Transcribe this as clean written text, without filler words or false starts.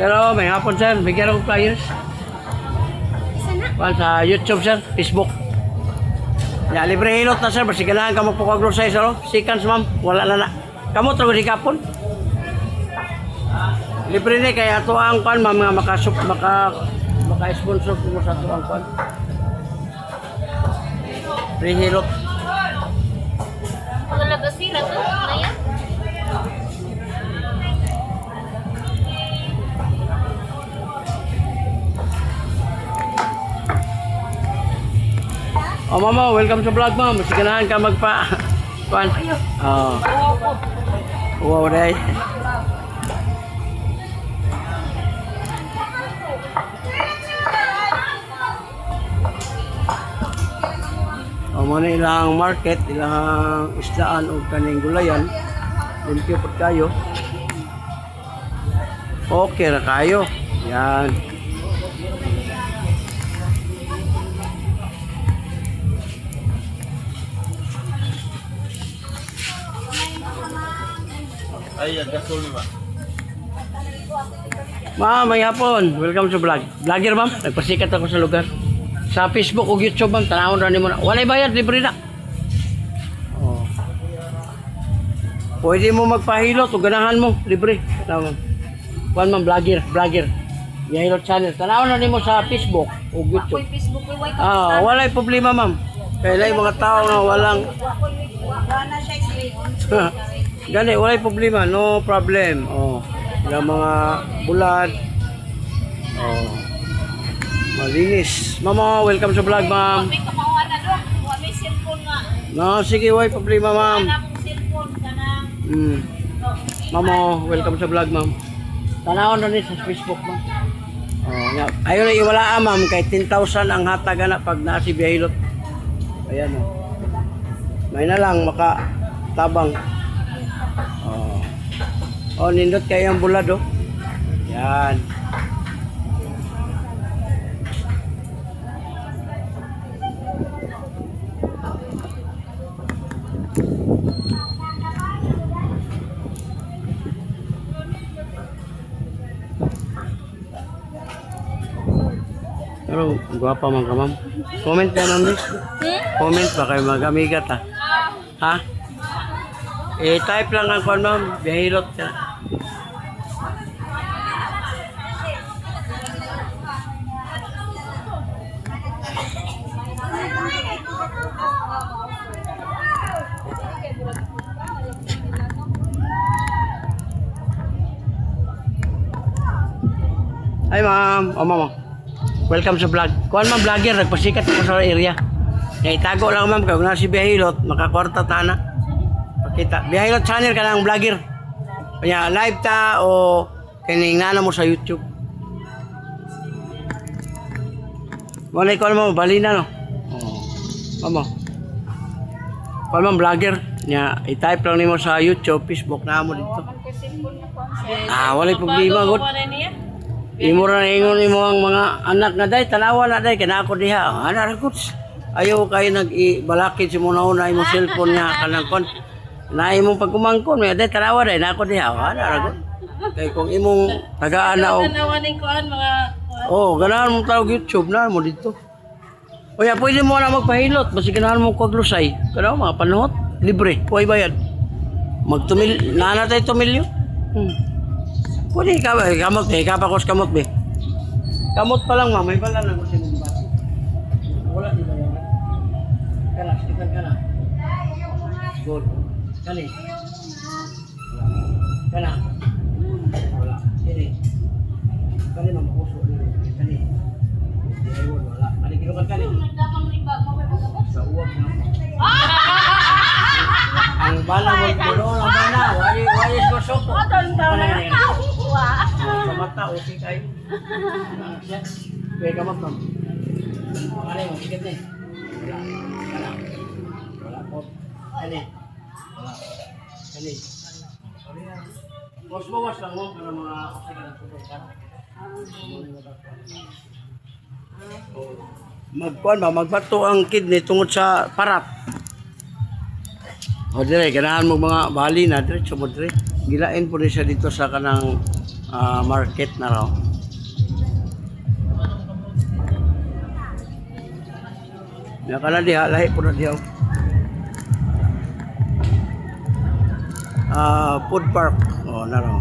Pero may hapon sir, bigyan ako flyers. Pan sa YouTube sir, Facebook. Ya, libre hilot na sir, basta ganahan ka magpukaglo sa isa, seconds ma'am, wala na na. Kamot ro di kapon. Libre ni kaya ato ang pan ma'am nga maka-sponsor mo sa ato ang pan. Free hilot. Talaga sila to, na yan. Oh mama, welcome sa vlog ma'am. Sige ganahan ka magpa pan. Oh. Wow, day. Oh, mo na ilang market, ilang isdaan o kaning gulayan. Limpyo po kayo. Okay ra kayo. Yan. Ay, gasol ba? Ma'am, may hapon. Welcome sa vlog. Vlogger ma'am, nagpasikat ako sa lugar. Sa Facebook o YouTube ma'am, tanawon rin mo na. Walay bayad, libre na. Oh. Pwede mo magpahilot o ganahan mo, libre. Tanawon. Kuan ma'am, vlogger. Yahilot channel. Tanawon rin mo sa Facebook o YouTube. Ako'y Facebook, may white Ah, walay problema ma'am. Kaya yung mga tao na walang wala siya explain. gani, walay problema, no problem. Oh, yung mga bulad. Oh. Malinis. Mama, welcome sa vlog, ma'am. May kamawa na doon. May cellphone nga. No, sige, walay problema, ma'am. Wala akong cellphone ka na. Mama, welcome sa vlog, ma'am. Tanawon na rin sa Facebook, ma'am. Oh, ayun na iwala, ma'am, kay 10,000 ang hataga na pag naasi biyahilot. Ayan, oh. May na lang makatabang. Oh, nindot kayo ang bulad, oh. Yan. Pero, guwapa man ka, ma'am. Comment ka, ma'am. Comment ba kayo mag-amigat, ha? Ha? Type lang ang kwan, ma'am. Biyahilot ka. Hi, ma'am. Oh, ma'am. Welcome sa vlog. Kuan ma'am, vlogger. Nagpasikat ako sa area. Kaya itago lang, ma'am. Kung na si Biyahilot, makakwarta ta na. Pakita. Biyahilot channel ka ng vlogger. Kaya live ta o kining nana mo sa YouTube. Wala ko mo balina no. Oh. Mamo. Kuan ma'am, vlogger. Nya i-type lang nimo sa YouTube, Facebook na mo dito. Ah, wala problema gud. Imo ra ingon imo ang mga anak nga day tanawa na day kana ako diha. Ana ra gud. Ayaw kayo nag-ibalakid si muna una imong cellphone nga kanang kon. Na imong pagkumangkon may day tanawa day na ako diha. Ana ra gud. Kay kung imong tagaan na og Tanawa ning kuan mga oh, ganahan mo tawag YouTube na mo dito. Oya, pwede mo na magpahilot basi ganahan mo kaglusay. Kada mga panuhot libre, kuy bayad. Magtumil nana tay tumilyo. Pwede ka ba? Kamot eh. Kapakos kamot be. Kamot pa lang, ma'am. May bala na kasi mong bati. Wala di ba yan? Kala, sticker ka na. Good. Kali. Wala. Kala. Wala. Sini. Kali, ma'am. Puso. Kali. Ayun, wala. Kali, kinukat kali. Sa uwag na. Ang bala mo, ang bala. Wali is masok. Sa mata, okay kayo. Kaya kamot, ma'am. Ano yung sikit na eh? Wala. Wala po. Kani. Wala. Kani. Bawas lang mo para mga kasi ka ng super ka. Magkuhan ba? Magbato ang kidney tungod sa parat. O dire, ganahan mo mga bali na dire, mo dire. Gilain po rin siya dito sa kanang market na raw. Nakala diha, lahi po na diha. Food park. Oh, na raw.